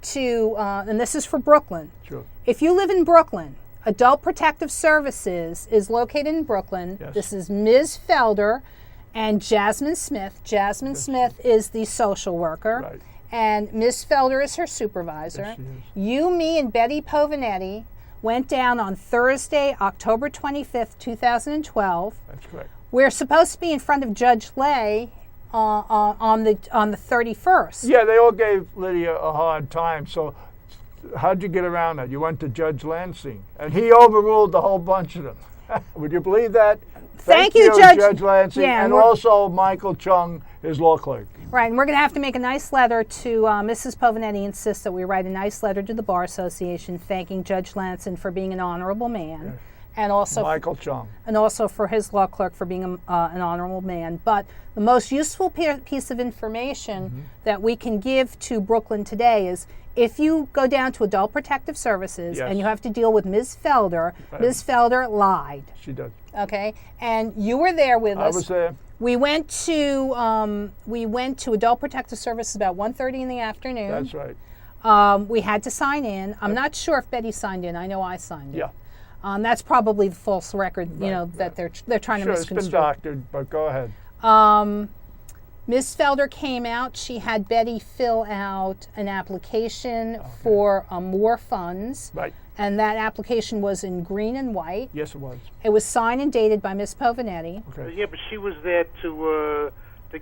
to, and this is for Brooklyn. Sure. If you live in Brooklyn, Adult Protective Services is located in Brooklyn. Yes. This is Ms. Felder and Jasmine Smith. Jasmine Smith is the social worker. Right. And Ms. Felder is her supervisor. Yes, she is. You, me, and Betty Povinetti went down on Thursday, October 25th, 2012. That's correct. We're supposed to be in front of Judge Lay on the 31st. Yeah, they all gave Lydia a hard time. So how'd you get around that? You went to Judge Lansing, and he overruled the whole bunch of them. Would you believe that? Thank you, Judge Lansing, Yeah, and also Michael Chung, his law clerk. Right, and we're going to have to make a nice letter to Mrs. Povinetti. Insists that we write a nice letter to the Bar Association thanking Judge Lansing for being an honorable man, and also Michael Chung, and also for his law clerk for being an honorable man. But the most useful piece of information that we can give to Brooklyn today is if you go down to Adult Protective Services and you have to deal with Ms. Felder, Ms. Felder lied. She did. Okay, and you were there with us. I was there. We went to Adult Protective Services about 1:30 in the afternoon. That's right. We had to sign in. I'm not sure if Betty signed in. I know I signed in. Yeah. That's probably the false record, that they're trying to misconstrue. It's been doctored, but go ahead. Ms. Felder came out. She had Betty fill out an application for more funds. Right. And that application was in green and white. Yes, it was. It was signed and dated by Ms. Povinetti. Okay. Yeah, but she was there to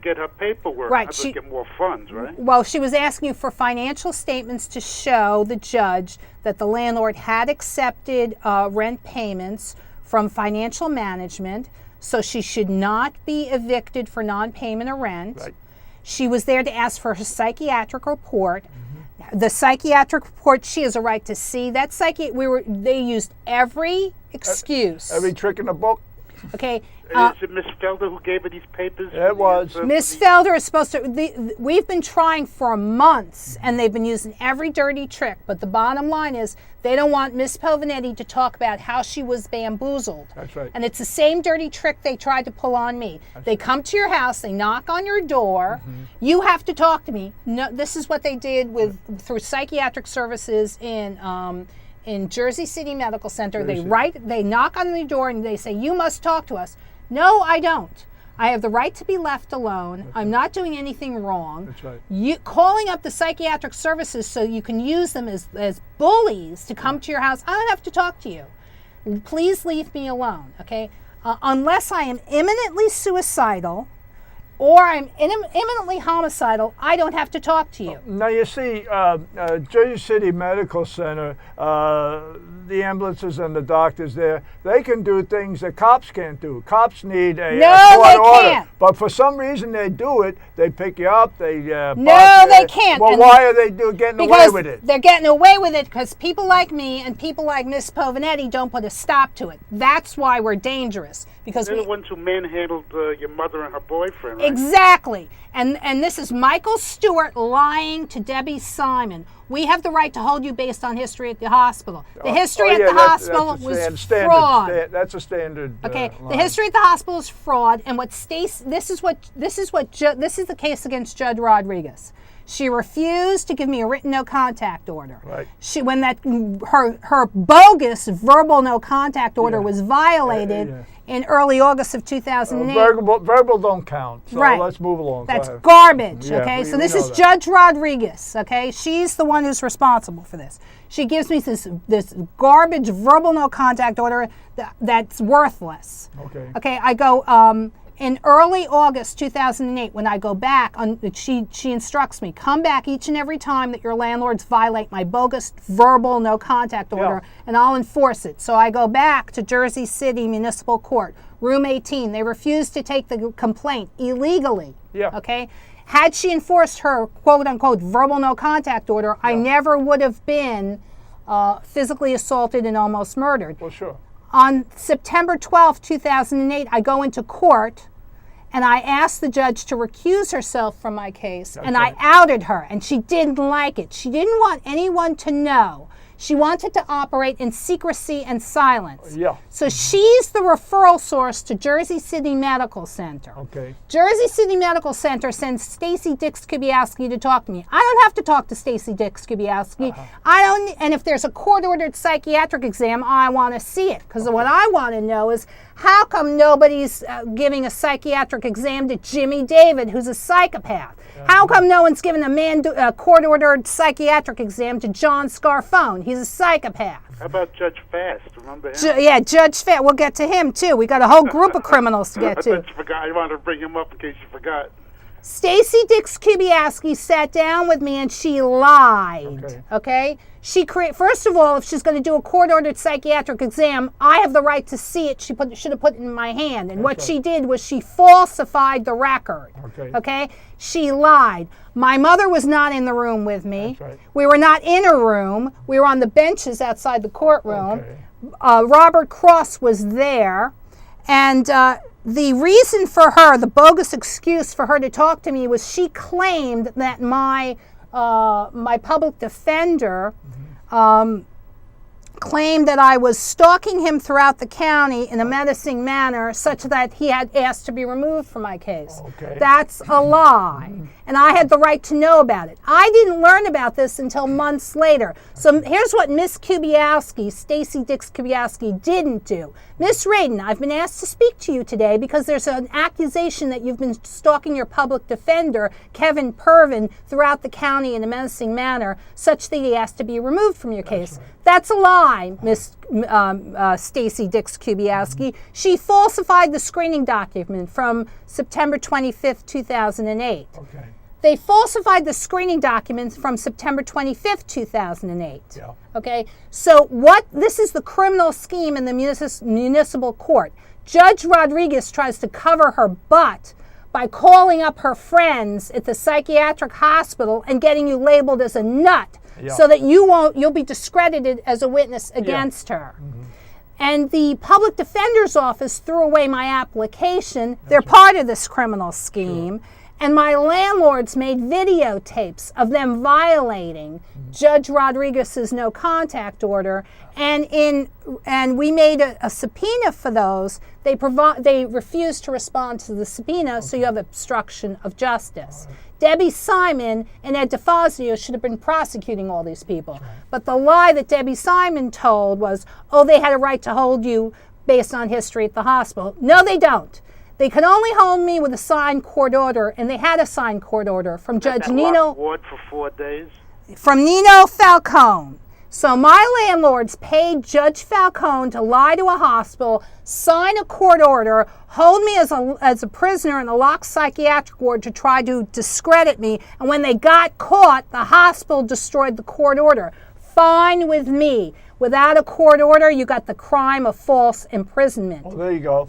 get her paperwork. Right, To get more funds, right? Well, she was asking you for financial statements to show the judge that the landlord had accepted rent payments from financial management, so she should not be evicted for non-payment of rent. Right. She was there to ask for her psychiatric report. The psychiatric report, she has a right to see that they used every excuse. Every trick in the book. Okay. Is it Miss Felder who gave her these papers? It was. Miss Felder is supposed to. We've been trying for months, and they've been using every dirty trick. But the bottom line is, they don't want Miss Povinetti to talk about how she was bamboozled. That's right. And it's the same dirty trick they tried to pull on me. They come to your house, they knock on your door. You have to talk to me. No, this is what they did through psychiatric services in Jersey City Medical Center. They knock on the door and they say, "You must talk to us." No, I don't. I have the right to be left alone. I'm not doing anything wrong. That's right. You calling up the psychiatric services so you can use them as bullies to come to your house. I don't have to talk to you. Please leave me alone, okay? Unless I am imminently suicidal or I'm imminently homicidal, I don't have to talk to you. Now, you see, Jersey City Medical Center, the ambulances and the doctors there, they can do things that cops can't do. Cops need a court order. Can't. But for some reason they do it. They pick you up. They they can't. Well, why are they getting away with it? They're getting away with it because people like me and people like Miss Povinetti don't put a stop to it. That's why we're dangerous. Because They're the ones who manhandled your mother and her boyfriend, right? Exactly. And this is Michael Stewart lying to Debbie Simon. We have the right to hold you based on history at the hospital. The history at the hospital was fraud. That's a standard. Okay. Line. The history at the hospital is fraud, and this is the case against Judge Rodriguez. She refused to give me a written no contact order. Right. Her bogus verbal no contact order was violated in early August of 2008. Verbal don't count. So let's move along. That's garbage. Okay. So this is that. Judge Rodriguez. Okay. She's the one who's responsible for this. She gives me this garbage verbal no contact order that's worthless. Okay. Okay. I go. In early August 2008, when I go back, she instructs me, come back each and every time that your landlords violate my bogus verbal no contact order, and I'll enforce it. So I go back to Jersey City Municipal Court, room 18. They refused to take the complaint illegally. Yeah. Okay. Had she enforced her quote unquote verbal no contact order, I never would have been physically assaulted and almost murdered. Well, sure. On September 12, 2008, I go into court and I asked the judge to recuse herself from my case, and I outed her, and she didn't like it. She didn't want anyone to know. She wanted to operate in secrecy and silence. Yeah. So she's the referral source to Jersey City Medical Center. Okay. Jersey City Medical Center sends Stacy Dix Kubiowski to talk to me. I don't have to talk to Stacy Dix Kubiowski. I don't. And if there's a court-ordered psychiatric exam, I want to see it, because what I want to know is how come nobody's giving a psychiatric exam to Jimmy David, who's a psychopath? How come no one's given a court-ordered psychiatric exam to John Scarfone? He's a psychopath. How about Judge Fast? Remember him? Yeah, Judge Fast. We'll get to him, too. We got a whole group of criminals to get to. I bet you forgot. I wanted to bring him up in case you forgot. Stacy Dix Kubiowski sat down with me and she lied. Okay? First of all, if she's going to do a court-ordered psychiatric exam, I have the right to see it. She should have put it in my hand. And what she did was she falsified the record. Okay? She lied. My mother was not in the room with me. We were not in a room. We were on the benches outside the courtroom. Robert Cross was there. And the reason for her, the bogus excuse for her to talk to me, was she claimed that my public defender claimed that I was stalking him throughout the county in a menacing manner such that he had asked to be removed from my case. That's a lie. And I had the right to know about it. I didn't learn about this until months later. So here's what Miss Kubiowski, Stacy Dix Kubiowski, didn't do. Miss Radin, I've been asked to speak to you today because there's an accusation that you've been stalking your public defender, Kevin Pervin, throughout the county in a menacing manner such that he asked to be removed from your case. That's a lie, Miss Stacy Dix Kubiowski. She falsified the screening document from September 25th, 2008. They falsified the screening documents from September 25th, 2008. Okay, so this is the criminal scheme in the municipal court. Judge Rodriguez tries to cover her butt by calling up her friends at the psychiatric hospital and getting you labeled as a nut so that you'll be discredited as a witness against her. And the public defender's office threw away my application. They're part of this criminal scheme. And my landlords made videotapes of them violating Judge Rodriguez's no contact order, and we made a subpoena for those. They refused to respond to the subpoena, so you have obstruction of justice. Debbie Simon and Ed DeFazio should have been prosecuting all these people. But the lie that Debbie Simon told was, they had a right to hold you based on history at the hospital. No, they don't. They could only hold me with a signed court order, and they had a signed court order from Judge Nino. Ward for 4 days? From Nino Falcone. So my landlords paid Judge Falcone to lie to a hospital, sign a court order, hold me as a prisoner in a locked psychiatric ward to try to discredit me, and when they got caught, the hospital destroyed the court order. Fine with me. Without a court order, you got the crime of false imprisonment. There you go.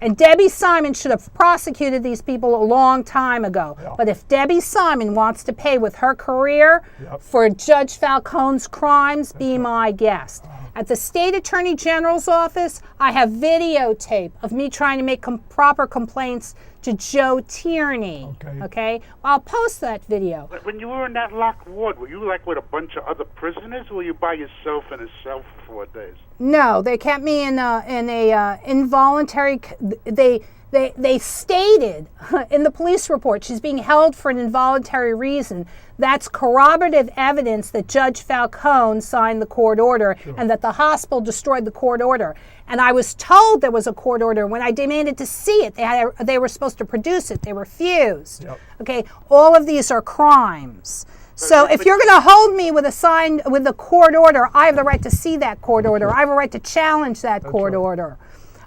And Debbie Simon should have prosecuted these people a long time ago. But if Debbie Simon wants to pay with her career for Judge Falcone's crimes, be my guest. At the State Attorney General's office, I have videotape of me trying to make proper complaints to Joe Tierney. Okay? I'll post that video. When you were in that locked ward, were you like with a bunch of other prisoners, or were you by yourself in a cell for 4 days? No, they kept me in a involuntary. They stated in the police report she's being held for an involuntary reason. That's corroborative evidence that Judge Falcone signed the court order and that the hospital destroyed the court order. And I was told there was a court order. When I demanded to see it, they were supposed to produce it. They refused. Okay, all of these are crimes. So if you're going to hold me with a court order, I have the right to see that court order. I have a right to challenge that court order.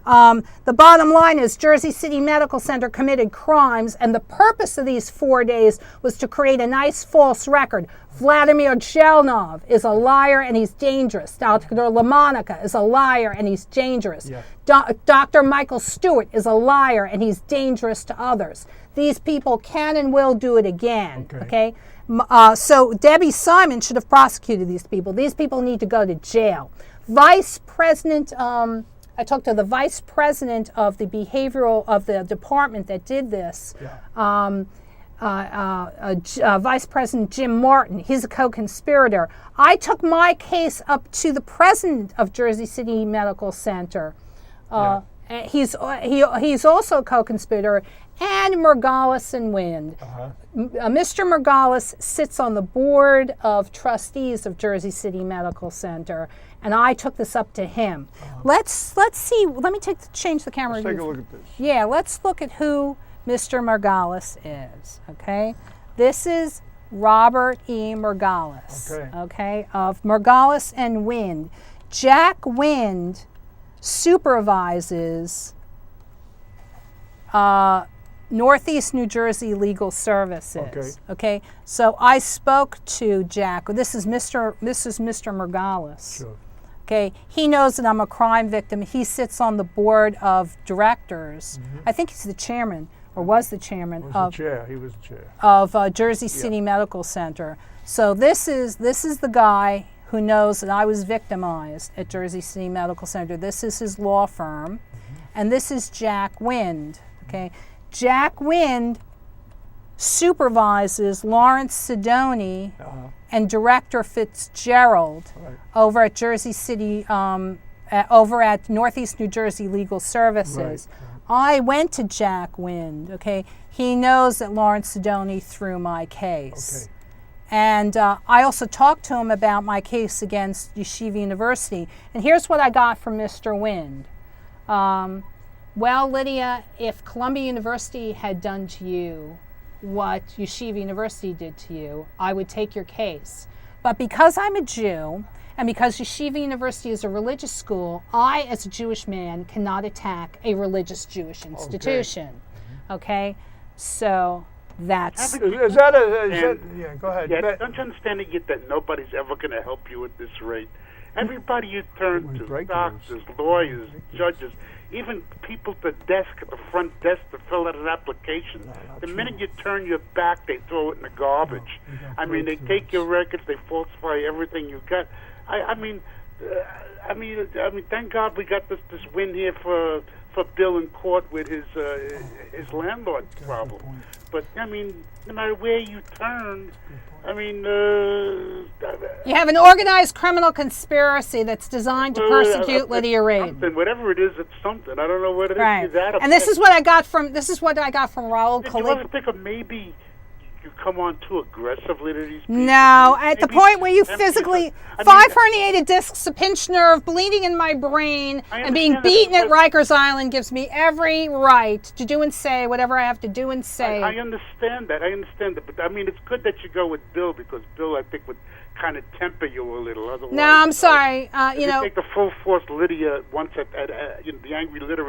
The bottom line is Jersey City Medical Center committed crimes, and the purpose of these 4 days was to create a nice false record. Vladimir Jelnov is a liar and he's dangerous. Dr. LaMonica is a liar and he's dangerous. Dr. Michael Stewart is a liar and he's dangerous to others. These people can and will do it again. Okay? So Debbie Simon should have prosecuted these people. These people need to go to jail. Vice President, I talked to the vice president of the behavioral of the department that did this. Vice President Jim Martin. He's a co-conspirator. I took my case up to the president of Jersey City Medical Center. He's also a co-conspirator, and Margolis and Wind. Mr. Margolis sits on the board of trustees of Jersey City Medical Center, and I took this up to him. Let's see. Let me change the camera. Let's take a look at this. Yeah, let's look at who Mr. Margolis is. Okay, this is Robert E. Margolis. Okay, of Margolis and Wind. Jack Wind supervises Northeast New Jersey Legal Services. Okay, so I spoke to Jack. This is Mr. Margolis. Sure. Okay, he knows that I'm a crime victim. He sits on the board of directors. I think he's the chairman, or was the chairman He was the chair of Jersey City Medical Center. So this is the guy who knows that I was victimized at Jersey City Medical Center. This is his law firm, and this is Jack Wind. Okay, Jack Wind supervises Lawrence Sidoni and Director Fitzgerald over at Jersey City, over at Northeast New Jersey Legal Services. I went to Jack Wind. Okay, he knows that Lawrence Sidoni threw my case. And I also talked to him about my case against Yeshiva University. And here's what I got from Mr. Wind. Well, Lydia, if Columbia University had done to you what Yeshiva University did to you, I would take your case. But because I'm a Jew, and because Yeshiva University is a religious school, I, as a Jewish man, cannot attack a religious Jewish institution. Okay? So that's... Go ahead. Yeah, don't you understand that nobody's ever going to help you at this rate? Everybody you turn to, doctors, lawyers, judges, even people at the front desk to fill out an application. The minute you turn your back, they throw it in the garbage. I mean, they take your records, they falsify everything you got. I mean, thank God we got this win here for Bill in court with his landlord problem. But I mean, no matter where you turn, I mean, you have an organized criminal conspiracy that's designed to persecute Lydia Reed. Whatever it is, it's something. I don't know what it is. Right. And this is what I got from Raul Did you ever think of maybe you come on too aggressively to these people? No, at the point where you physically, 5 herniated discs, a pinched nerve, bleeding in my brain, and being beaten at Rikers Island gives me every right to do and say whatever I have to do and say. I understand that. But I mean, it's good that you go with Bill, because Bill, I think, would kind of temper you a little. Otherwise, no, I'm sorry. You take the full force Lydia once at the angry Lydia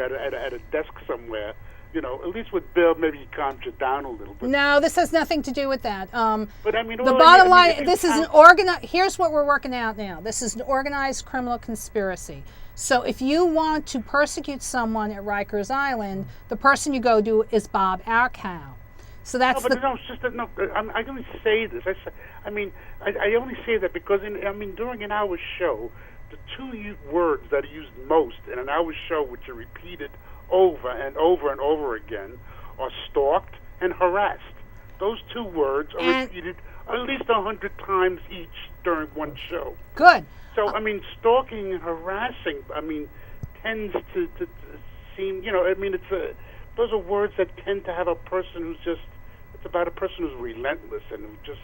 at a desk somewhere. You know, at least with Bill, maybe he calms you down a little bit. No, this has nothing to do with that. But I mean, the bottom line, this is an organized. Here's what we're working out now. This is an organized criminal conspiracy. So if you want to persecute someone at Rikers Island, the person you go to is Bob Arkow. So that's I only say this. I only say that because during an hour show, the two words that are used most in an hour show, which are repeated over and over and over again, are stalked and harassed. Those two words are repeated at least 100 times each during one show. Good. So, stalking and harassing, tends to seem, those are words that tend to have a person it's about a person who's relentless and who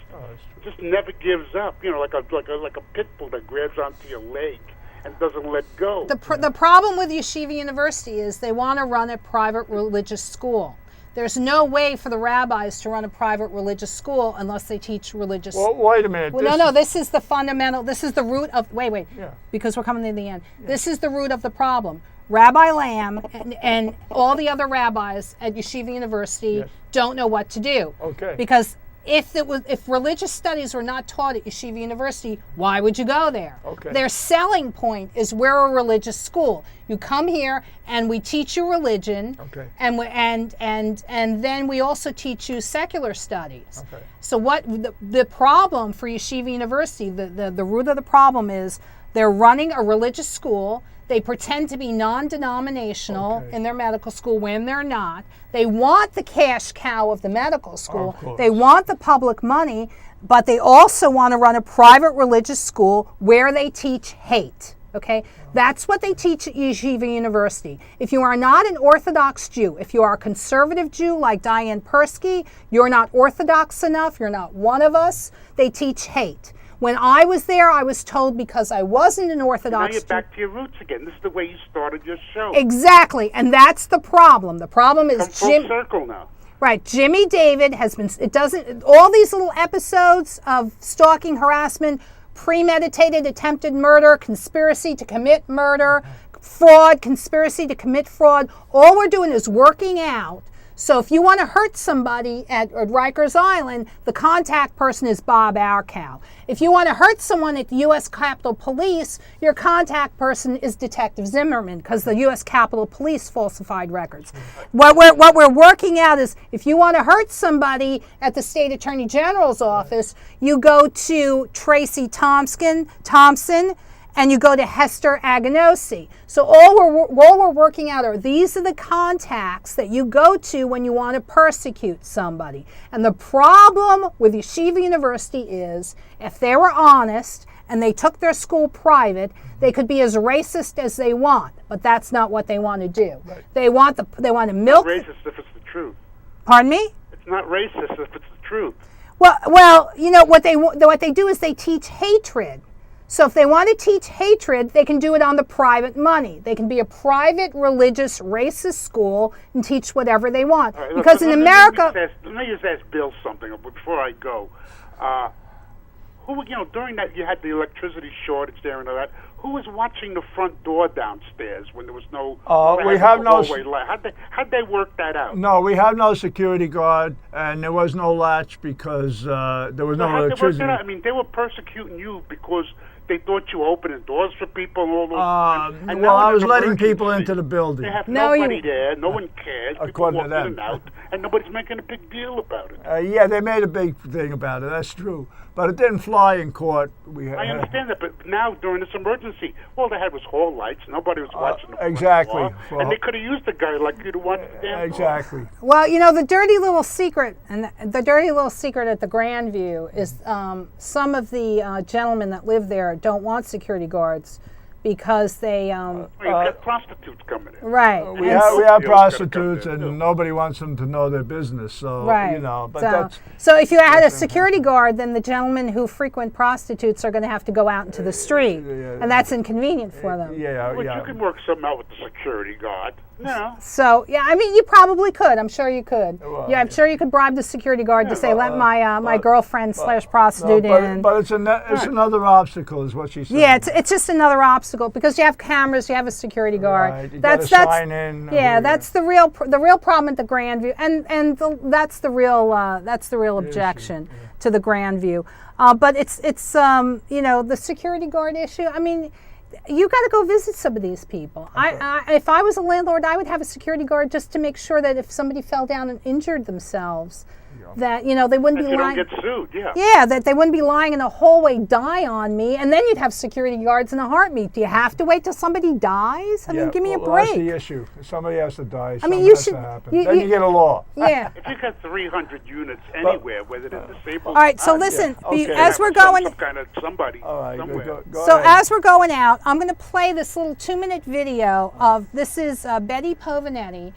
just never gives up, like a pit bull that grabs onto your leg and doesn't let go. The problem with Yeshiva University is they want to run a private religious school. There's no way for the rabbis to run a private religious school unless they teach religious... Well, wait a minute. Well, this is the fundamental... This is the root of... Wait. Yeah. Because we're coming to the end. Yeah. This is the root of the problem. Rabbi Lamb and all the other rabbis at Yeshiva University don't know what to do. Okay. Because if religious studies were not taught at Yeshiva University, why would you go there? Okay. Their selling point is we're a religious school. You come here and we teach you religion, and then we also teach you secular studies. Okay. So what the problem for Yeshiva University, the root of the problem is they're running a religious school. They pretend to be non-denominational in their medical school when they're not. They want the cash cow of the medical school. They want the public money, but they also want to run a private religious school where they teach hate. Okay, that's what they teach at Yeshiva University. If you are not an Orthodox Jew, if you are a conservative Jew like Diane Persky, you're not Orthodox enough, you're not one of us, they teach hate. When I was there, I was told because I wasn't an Orthodox Jew. Now you're back to your roots again. This is the way you started your show. Exactly, and that's the problem. The problem is Come full circle now. Right, Jimmy David has been, all these little episodes of stalking, harassment, premeditated attempted murder, conspiracy to commit murder, fraud, conspiracy to commit fraud. All we're doing is working out. So if you want to hurt somebody at Rikers Island, the contact person is Bob Arcow. If you want to hurt someone at the U.S. Capitol Police, your contact person is Detective Zimmerman, because the U.S. Capitol Police falsified records. What we're working out is if you want to hurt somebody at the State Attorney General's office, you go to Tracy Thompson, and you go to Hester Aganosi. So all we're working out are these are the contacts that you go to when you want to persecute somebody. And the problem with Yeshiva University is if they were honest and they took their school private, they could be as racist as they want, but that's not what they want to do. Right. They want to milk. It's not racist if it's the truth. Pardon me? It's not racist if it's the truth. Well, you know what they do is they teach hatred. So if they want to teach hatred, they can do it on the private money. They can be a private, religious, racist school and teach whatever they want. Right, because in America... Let me just ask Bill something before I go. During that you had the electricity shortage there and all that. Who was watching the front door downstairs when there was no... we have no... How'd they work that out? No, we have no security guard, and there was no latch because there was no electricity. I mean, they were persecuting you because... They thought you were opening doors for people and all those. I was letting people into the building. They have nobody there. No one cares. People walk in and out, and nobody's making a big deal about it. Yeah, they made a big thing about it. That's true, but it didn't fly in court. I understand that, but now during this emergency, all they had was hall lights. Nobody was watching the exactly, and they could have used a guy like you to watch the damn exactly. Well, the dirty little secret, and the dirty little secret at the Grandview is some of the gentlemen that live there don't want security guards because they you've got prostitutes coming in. Right. We have prostitutes and nobody wants them to know their business. So so if you had a security guard, then the gentlemen who frequent prostitutes are going to have to go out into the street, and that's inconvenient for them. You can work something out with the security guard. No. So I mean, you probably could. I'm sure you could. I'm sure you could bribe the security guard to say, "Let my girlfriend / prostitute in." But it's another obstacle, is what she said. Yeah, it's just another obstacle because you have cameras, you have a security guard. Right. You gotta sign in. Yeah, that's the real problem at the Grandview, and that's the real objection to the Grandview. But it's the security guard issue. I mean. You got to go visit some of these people. Okay. If I was a landlord, I would have a security guard just to make sure that if somebody fell down and injured themselves, that they wouldn't be lying. Don't get sued. Yeah. Yeah, that they wouldn't be lying in a hallway, die on me, and then you'd have security guards in a heartbeat. Do you have to wait till somebody dies? I mean, give me a break. That's the issue. Somebody has to die. I mean, you should. Then you get a law. Yeah. If you got 300 units anywhere, whether they're disabled. All right. So listen, as we're going. Some kind of somebody. All right. Somewhere. Go ahead. As we're going out, I'm going to play this little 2-minute video of this is Betty Povinetti.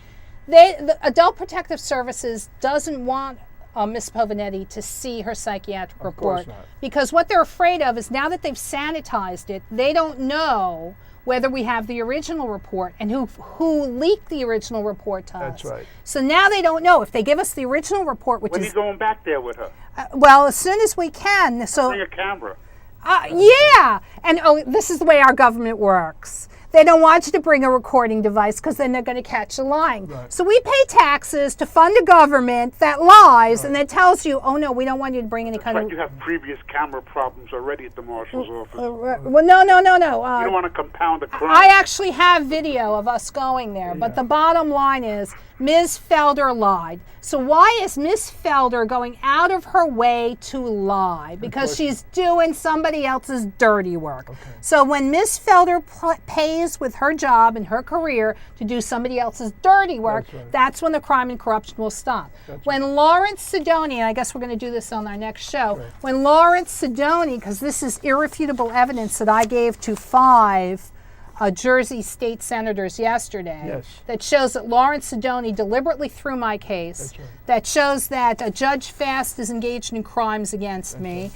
The Adult Protective Services doesn't want Miss Povinetti to see her psychiatric report because what they're afraid of is now that they've sanitized it, they don't know whether we have the original report and who leaked the original report to us. That's right. So now they don't know. If they give us the original report, when are you going back there with her? Well, as soon as we can. So bring a camera. Yeah, and this is the way our government works. They don't want you to bring a recording device because then they're going to catch you lying. Right. So we pay taxes to fund a government that lies and that tells you, oh no, we don't want you to bring any kind of... you have previous camera problems already at the marshal's office. Well, no. You don't want to compound the crime. I actually have video of us going there, but the bottom line is Ms. Felder lied. So why is Ms. Felder going out of her way to lie? Because she's doing somebody else's dirty work. Okay. So when Ms. Felder pays leaves with her job and her career to do somebody else's dirty work, That's right. that's when the crime and corruption will stop. That's When Lawrence Sidoni, and I guess we're going to do this on our next show, Right. when Lawrence Sidoni, because this is irrefutable evidence that I gave to 5 Jersey state senators yesterday, Yes. that shows that Lawrence Sidoni deliberately threw my case, That's right. that shows that Judge Fast is engaged in crimes against me.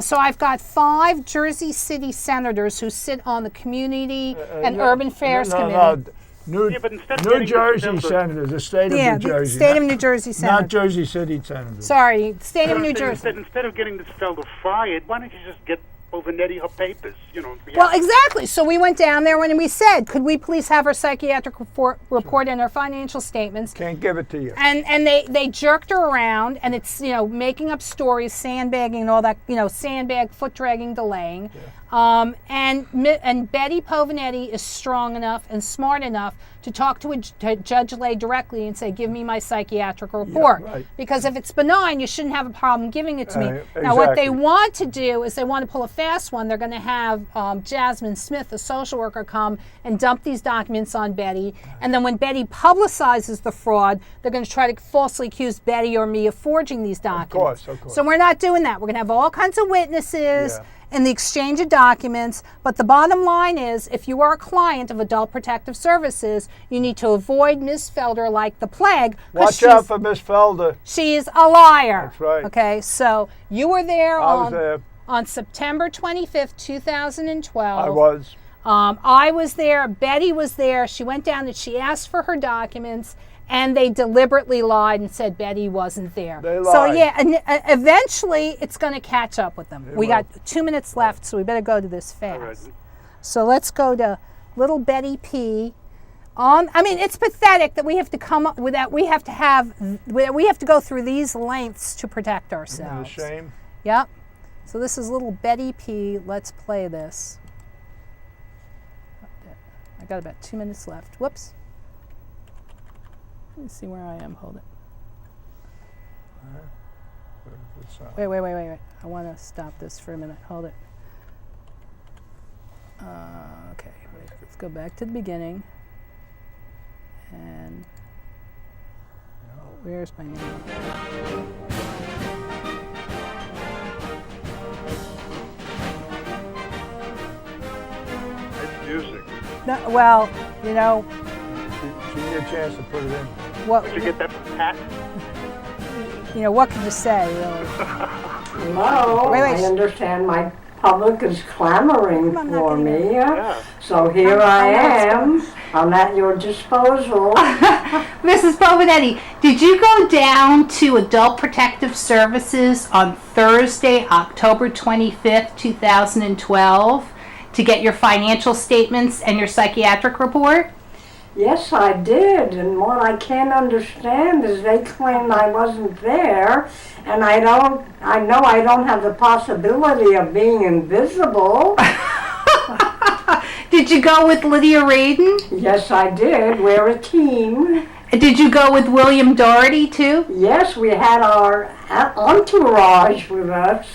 So I've got 5 Jersey City senators who sit on the Community and Urban Affairs Committee. New, but instead of New getting Jersey the senators, the state of Yeah, New the Jersey. state not, of New Jersey senators. Not Jersey City senators. Sorry, state of New Jersey. Instead of getting this fellow fired, why don't you just get Bovanetti her papers? You know. Well, exactly. So we went down there and we said, could we please have her psychiatric report and her financial statements? Can't give it to you. And they jerked her around, and it's, making up stories, sandbagging and all that, sandbag, foot dragging, delaying. And Betty Povanetti is strong enough and smart enough to talk to Judge Lay directly and say, give me my psychiatric report. right. Because if it's benign, you shouldn't have a problem giving it to me. Now, what they Exactly. want to do is they want to pull a fast one. They're going to have Jasmine Smith, the social worker, come and dump these documents on Betty. And then when Betty publicizes the fraud, they're going to try to falsely accuse Betty or me of forging these documents. Of course. So we're not doing that. We're going to have all kinds of witnesses. Yeah. In the exchange of documents, but the bottom line is, if you are a client of Adult Protective Services, you need to avoid Ms. Felder like the plague. Watch out for Miss Felder. She's a liar. That's right. Okay, so you were there I was there. on September 25th, 2012. I was. I was there. Betty was there. She went down and she asked for her documents, and they deliberately lied and said Betty wasn't there. They So lied. yeah, and eventually it's going to catch up with them. We will. got 2 minutes left, so we better go to this fast. All right. So let's go to little Betty P. I mean, it's pathetic that we have to come up with that. We have to go through these lengths to protect It's a ourselves. shame. Yep. So this is little Betty P. Let's play this. I got about 2 minutes left. Whoops. Let me see where I am. Hold it. Wait. I want to stop this for a minute. Hold it. Okay. Wait. Let's go back to the beginning. And where's my name? It's music. No, well, She need a chance to put it in. what Did you get that from Pat? what can you say, really? Hello, Wait, I understand my public is clamoring I'm not for getting me. Yeah. So here I I'm am. I'm at your disposal. Mrs. Bovanetti, did you go down to Adult Protective Services on Thursday, October 25th, 2012 to get your financial statements and your psychiatric report? Yes, I did. And what I can't understand is they claim I wasn't there, and I know I don't have the possibility of being invisible. Did you go with Lydia Radin? Yes, I did. We're a team. Did you go with William Doherty too? Yes, we had our entourage with us.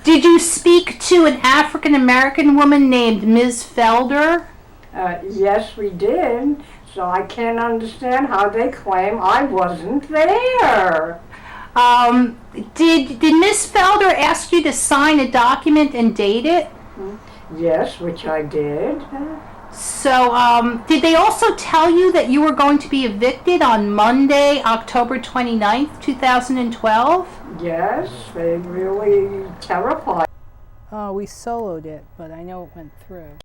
Did you speak to an African American woman named Ms. Felder? Yes, we did. So I can't understand how they claim I wasn't there. Did Ms. Felder ask you to sign a document and date it? Yes, which I did. So, did they also tell you that you were going to be evicted on Monday, October 29th, 2012? Yes, they really terrified. Oh, we soloed it, but I know it went through.